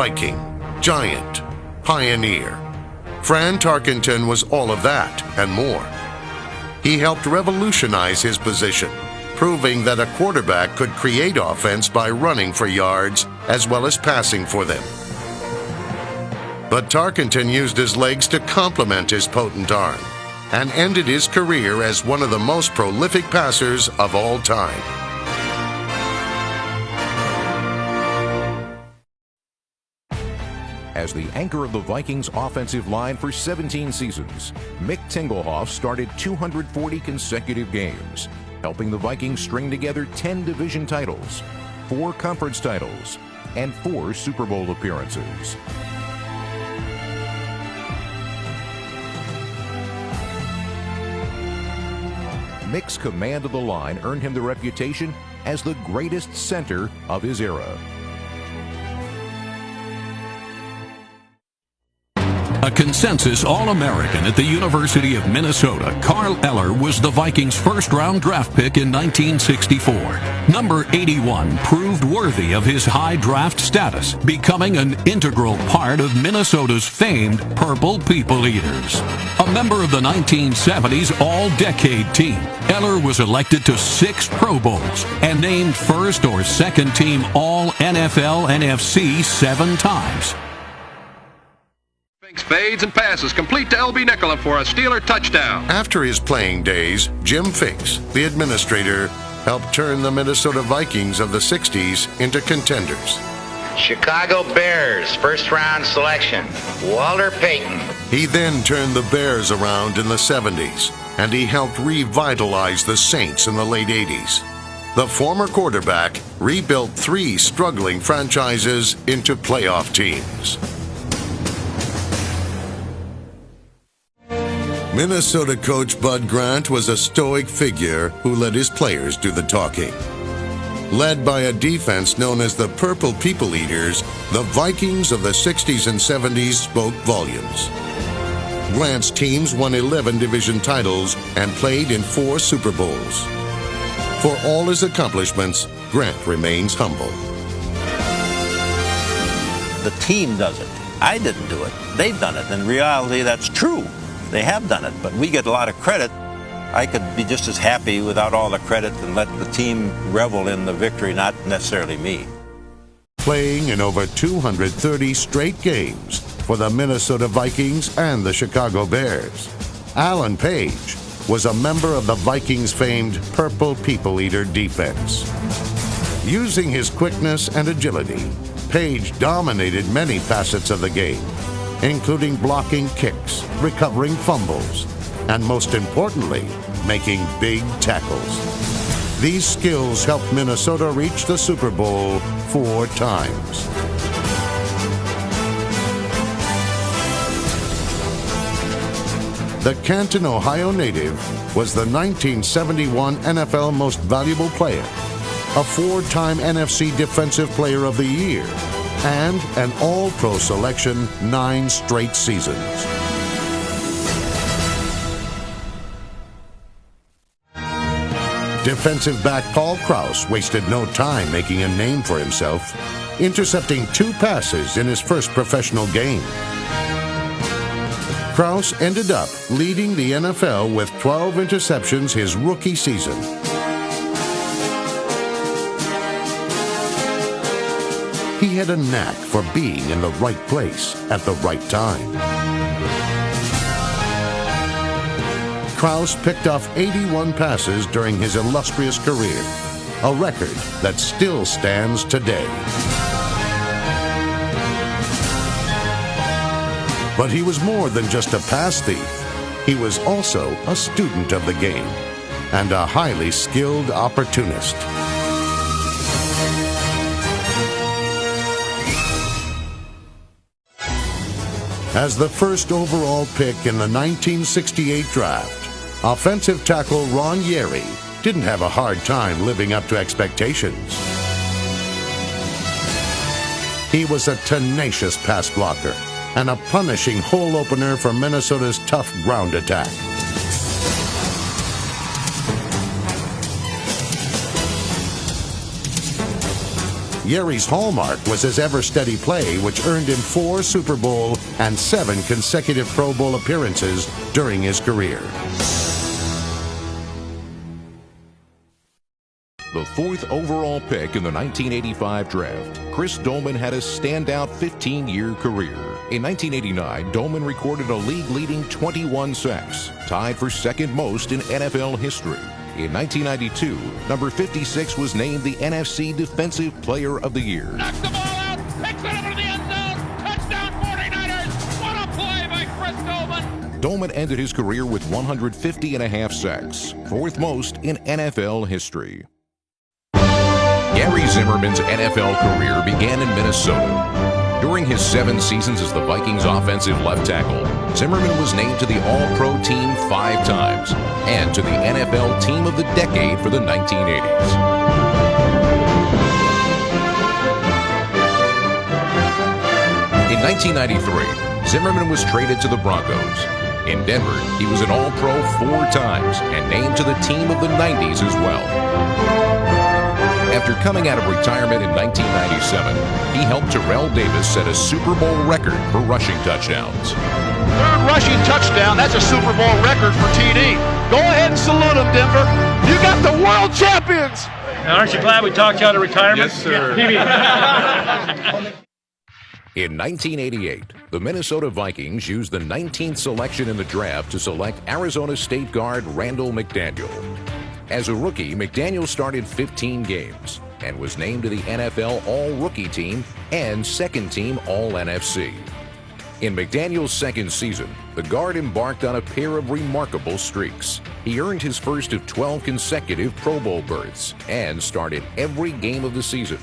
Viking, giant, pioneer. Fran Tarkenton was all of that and more. He helped revolutionize his position, proving that a quarterback could create offense by running for yards as well as passing for them. But Tarkenton used his legs to complement his potent arm and ended his career as one of the most prolific passers of all time. As the anchor of the Vikings offensive line for 17 seasons, Mick Tingelhoff started 240 consecutive games, helping the Vikings string together 10 division titles, 4 conference titles, and 4 Super Bowl appearances. Mick's command of the line earned him the reputation as the greatest center of his era. A consensus All-American at the University of Minnesota, Carl Eller was the Vikings' first-round draft pick in 1964. Number 81 proved worthy of his high draft status, becoming an integral part of Minnesota's famed Purple People Eaters. A member of the 1970s All-Decade team, Eller was elected to 6 Pro Bowls and named first or second team All-NFL NFC 7 times. Fades and passes complete to L.B. Nicola for a Steeler touchdown. After his playing days, Jim Finks, the administrator, helped turn the Minnesota Vikings of the 60s into contenders. Chicago Bears, first-round selection, Walter Payton. He then turned the Bears around in the 70s, and he helped revitalize the Saints in the late 80s. The former quarterback rebuilt 3 struggling franchises into playoff teams. Minnesota coach Bud Grant was a stoic figure who let his players do the talking. Led by a defense known as the Purple People Eaters, the Vikings of the 60s and 70s spoke volumes. Grant's teams won 11 division titles and played in 4 Super Bowls. For all his accomplishments, Grant remains humble. The team does it. I didn't do it. They've done it. In reality, that's true. They have done it, but we get a lot of credit. I could be just as happy without all the credit and let the team revel in the victory, not necessarily me. Playing in over 230 straight games for the Minnesota Vikings and the Chicago Bears, Alan Page was a member of the Vikings' famed Purple People Eater defense. Using his quickness and agility, Page dominated many facets of the game, including blocking kicks, recovering fumbles, and most importantly, making big tackles. These skills helped Minnesota reach the Super Bowl 4 times. The Canton, Ohio native was the 1971 NFL Most Valuable Player, a 4-time NFC Defensive Player of the Year, and an All-Pro selection 9 straight seasons. Defensive back Paul Krause wasted no time making a name for himself, intercepting 2 passes in his first professional game. Krause ended up leading the NFL with 12 interceptions his rookie season. He had a knack for being in the right place at the right time. Krause picked off 81 passes during his illustrious career, a record that still stands today. But he was more than just a pass thief. He was also a student of the game and a highly skilled opportunist. As the first overall pick in the 1968 draft, offensive tackle Ron Yeri didn't have a hard time living up to expectations. He was a tenacious pass blocker and a punishing hole opener for Minnesota's tough ground attack. Yerry's hallmark was his ever-steady play, which earned him 4 Super Bowl and 7 consecutive Pro Bowl appearances during his career. The 4th overall pick in the 1985 draft, Chris Dolman had a standout 15-year career. In 1989, Dolman recorded a league-leading 21 sacks, tied for second most in NFL history. In 1992, number 56 was named the NFC Defensive Player of the Year. Knocks the ball out, picks it over the end zone, touchdown 49ers! What a play by Chris Dolman! Dolman ended his career with 150.5 sacks, 4th most in NFL history. Gary Zimmerman's NFL career began in Minnesota. During his 7 seasons as the Vikings offensive left tackle, Zimmerman was named to the All-Pro team 5 times and to the NFL Team of the Decade for the 1980s. In 1993, Zimmerman was traded to the Broncos. In Denver, he was an All-Pro 4 times and named to the Team of the 90s as well. After coming out of retirement in 1997, he helped Terrell Davis set a Super Bowl record for rushing touchdowns. 3rd rushing touchdown, that's a Super Bowl record for TD. Go ahead and salute him, Denver. You got the world champions. Now, aren't you glad we talked you out of retirement? Yes, sir. In 1988, the Minnesota Vikings used the 19th selection in the draft to select Arizona State guard Randall McDaniel. As a rookie, McDaniel started 15 games and was named to the NFL All-Rookie Team and Second Team All-NFC. In McDaniel's second season, the guard embarked on a pair of remarkable streaks. He earned his first of 12 consecutive Pro Bowl berths and started every game of the season,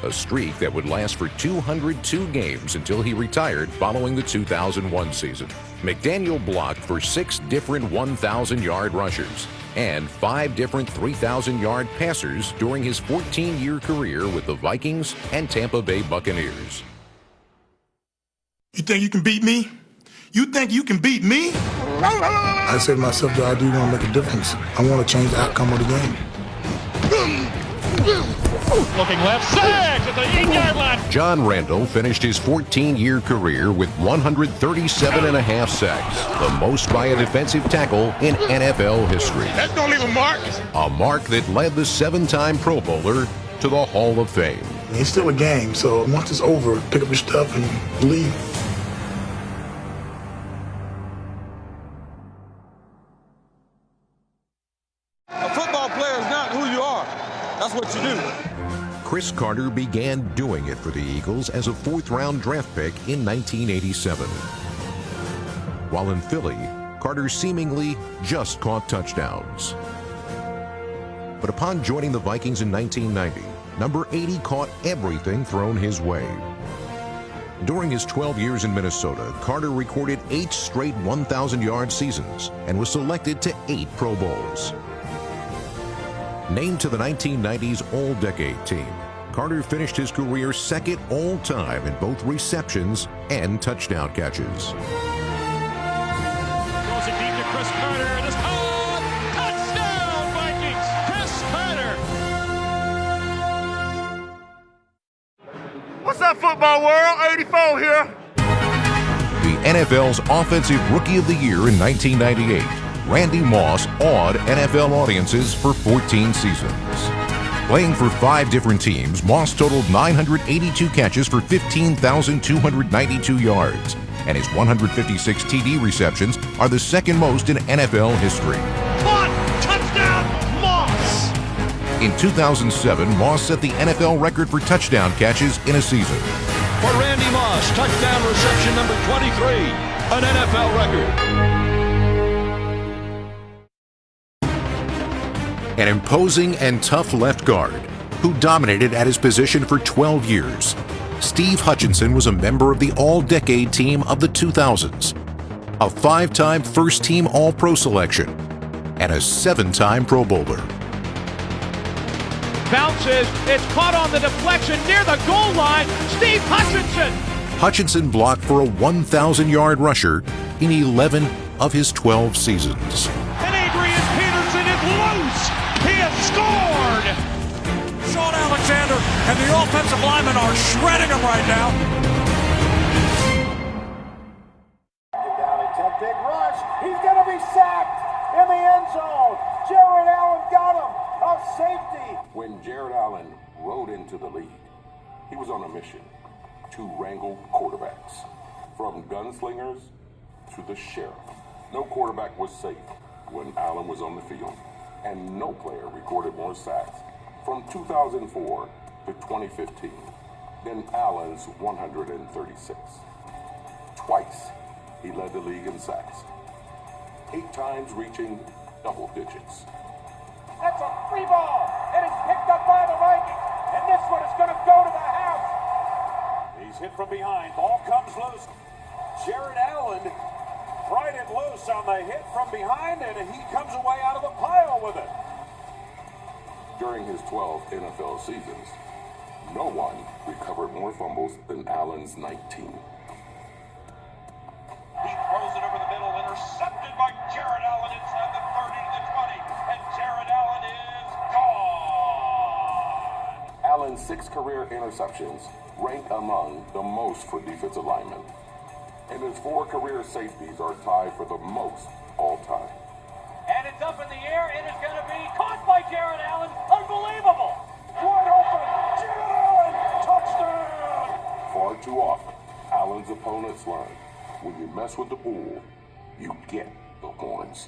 a streak that would last for 202 games until he retired following the 2001 season. McDaniel blocked for 6 different 1,000-yard rushers and 5 different 3,000-yard passers during his 14-year career with the Vikings and Tampa Bay Buccaneers. You think you can beat me? You think you can beat me? I said to myself, do I do want to make a difference? I want to change the outcome of the game. Looking left side at the 8-yard line. John Randall finished his 14-year career with 137.5 sacks, the most by a defensive tackle in NFL history. That's don't leave a mark. A mark that led the 7-time Pro Bowler to the Hall of Fame. It's still a game, so once it's over, pick up your stuff and leave. A football player is not who you are. That's what you do. Chris Carter began doing it for the Eagles as a 4th-round draft pick in 1987. While in Philly, Carter seemingly just caught touchdowns. But upon joining the Vikings in 1990, number 80 caught everything thrown his way. During his 12 years in Minnesota, Carter recorded 8 straight 1,000-yard seasons and was selected to 8 Pro Bowls. Named to the 1990s All-Decade team, Carter finished his career 2nd all-time in both receptions and touchdown catches. Throws it deep to Chris Carter, and it's caught! Touchdown, Vikings! Chris Carter! What's up, football world? 84 here. The NFL's Offensive Rookie of the Year in 1998, Randy Moss awed NFL audiences for 14 seasons. Playing for 5 different teams, Moss totaled 982 catches for 15,292 yards, and his 156 TD receptions are the 2nd most in NFL history. Touchdown, Moss! In 2007, Moss set the NFL record for touchdown catches in a season. For Randy Moss, touchdown reception number 23, an NFL record. An imposing and tough left guard who dominated at his position for 12 years. Steve Hutchinson was a member of the All-Decade team of the 2000s, a 5-time first-team All-Pro selection, and a 7-time Pro Bowler. Bounces, it's caught on the deflection near the goal line, Steve Hutchinson! Hutchinson blocked for a 1,000-yard rusher in 11 of his 12 seasons. And Adrian Peterson is loose! He has scored! Sean Alexander and the offensive linemen are shredding him right now. Down, attempt, big rush. He's going to be sacked in the end zone. Jared Allen got him. A safety. When Jared Allen rode into the league, he was on a mission to wrangle quarterbacks, from gunslingers to the sheriff. No quarterback was safe when Allen was on the field, and no player recorded more sacks from 2004 to 2015 than Allen's 136. Twice he led the league in sacks, 8 times reaching double digits. That's a free ball. It is picked up by the Vikings, and this one is going to go to the house. He's hit from behind. Ball comes loose. Jared Allen pried it loose on the hit from behind, and he comes away out of the pile with it. During his 12 NFL seasons, no one recovered more fumbles than Allen's 19. He throws it over the middle, intercepted by Jared Allen inside the 30 to the 20, and Jared Allen is gone. Allen's 6 career interceptions rank among the most for defensive linemen, and his 4 career safeties are tied for the most all time. And it's up in the air. It is going to be caught by Jared Allen. Unbelievable. Wide open. Jared Allen. Touchdown. Far too often, Allen's opponents learn, when you mess with the bull, you get the horns.